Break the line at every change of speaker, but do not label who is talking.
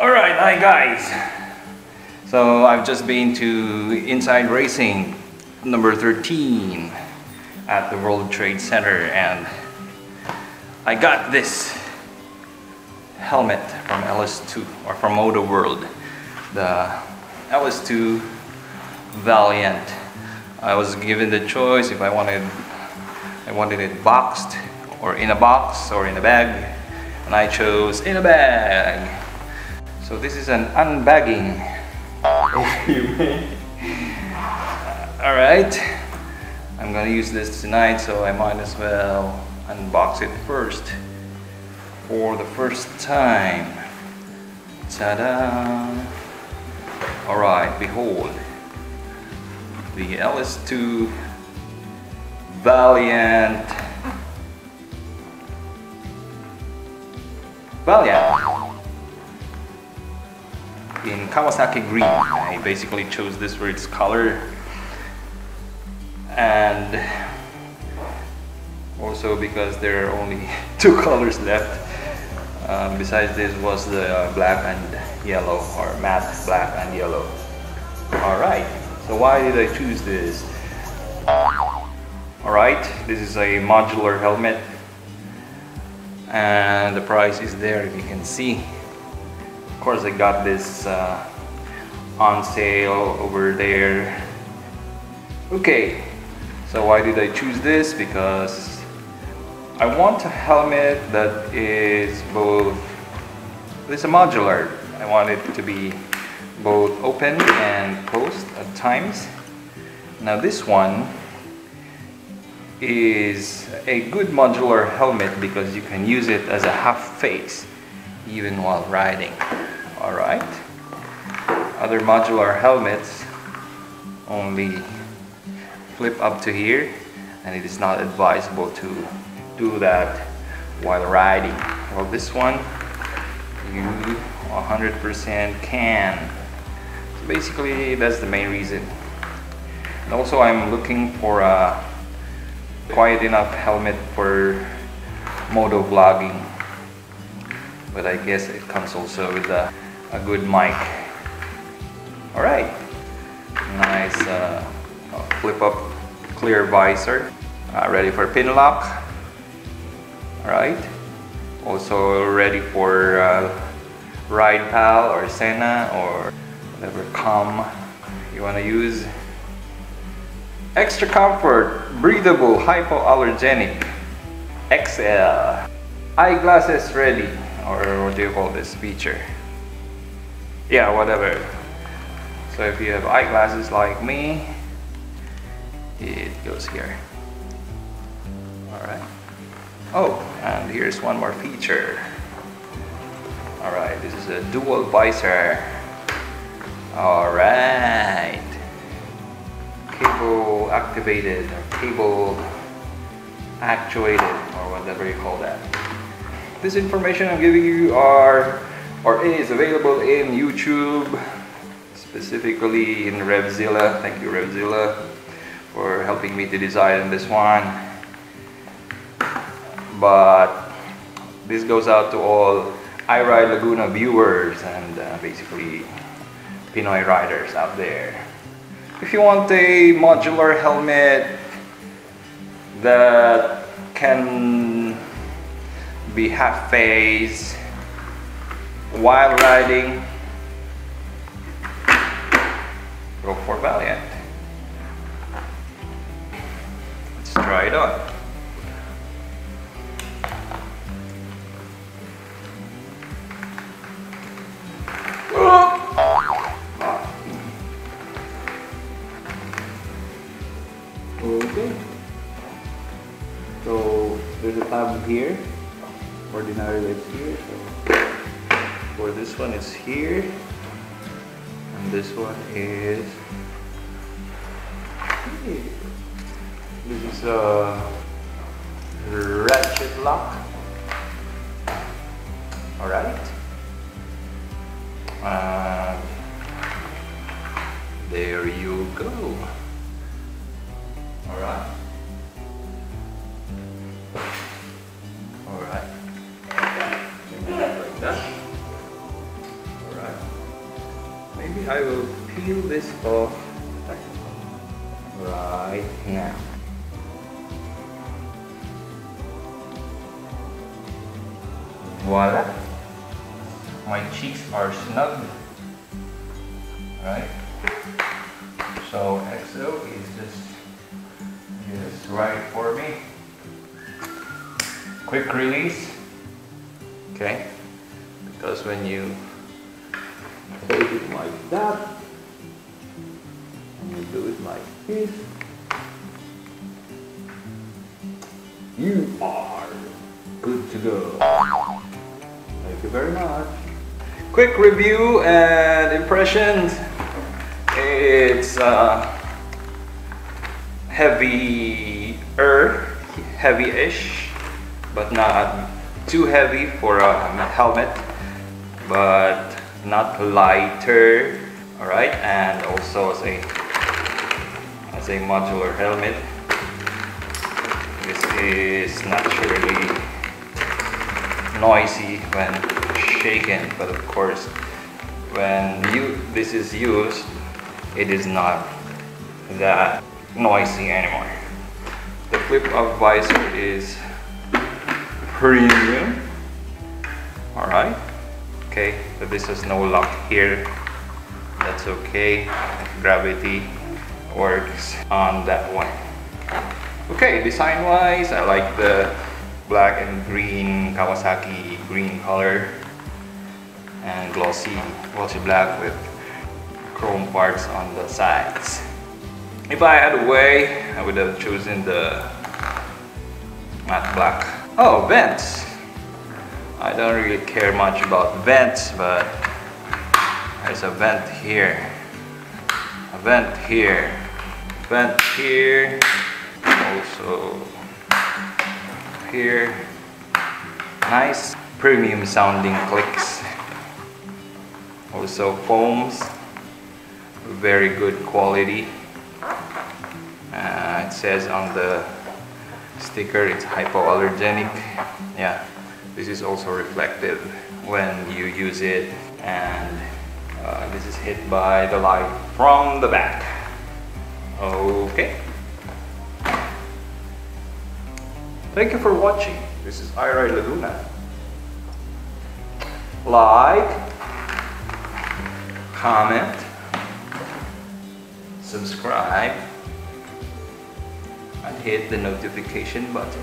Alright, hi guys. So I've just been to Inside Racing number 13 at the World Trade Center, and I got this helmet from LS2 or from Moto World, the LS2 Valiant. I was given the choice if I wanted it boxed or in a box or in a bag, and I chose in a bag. So this is an unbagging. Alright, I'm gonna use this tonight, so I might as well unbox it first for the first time. Ta-da! Alright, behold the LS2 Valiant in Kawasaki green. I basically chose this for its color, and also because there are only two colors left. Besides this was the black and yellow, or matte black and yellow. Alright, so why did I choose this? Alright, this is a modular helmet, and the price is there if you can see. Of course, I got this on sale over there. Okay, so why did I choose this? Because I want a helmet that is both, it's a modular. I want it to be both open and closed at times. Now this one is a good modular helmet because you can use it as a half face even while riding. Alright, other modular helmets only flip up to here, and it is not advisable to do that while riding. Well, this one you 100% can. So basically that's the main reason. And also I'm looking for a quiet enough helmet for moto vlogging, but I guess it comes also with a good mic. Alright, nice flip up clear visor, ready for pin lock. Alright, also ready for Ride Pal or Senna or whatever COM you want to use. Extra comfort, breathable, hypoallergenic, XL. Eyeglasses ready, or what do you call this feature? Yeah, whatever. So if you have eyeglasses like me, it goes here. Alright. Oh, and here's one more feature. Alright, this is a dual visor. Alright. Cable activated, or cable actuated, or whatever you call that. This information I'm giving you is available in YouTube, specifically in Revzilla. Thank you, Revzilla, for helping me to design this one. But this goes out to all iRide Laguna viewers and basically Pinoy riders out there. If you want a modular helmet that can be half phase while riding, go for Valiant. Let's try it on. Okay, so there's a tab here. Ordinarily it's here, so for this one it's here, and this one is here. This is a ratchet lock. Alright, There you go. Alright. Alright. Like that. Alright. Maybe I will peel this off right now. Voila! My cheeks are snug. Right? So EXO is just right for me. Quick release. Okay? Because when you hold it like that, and you do it like this, you are good to go. Thank you very much. Quick review and impressions. It's heavy-ish, but not too heavy for a helmet, but not lighter. All right, and also as a modular helmet, this is naturally noisy when shaken, but of course when this is used, it is not that noisy anymore. The flip up visor is premium. Alright, okay, but this has no lock here. That's okay, gravity works on that one. Okay, design wise, I like the black and green Kawasaki green color and glossy black with chrome parts on the sides. If I had a way, I would have chosen the matte black. Oh, vents! I don't really care much about vents, but there's a vent here, a vent here, a vent here, also here. Nice premium sounding clicks. Also foams, very good quality. It says on the sticker it's hypoallergenic. Yeah, this is also reflective when you use it, and this is hit by the light from the back. Okay. Thank you for watching. This is Ira Laguna. Like, comment, subscribe, and hit the notification button.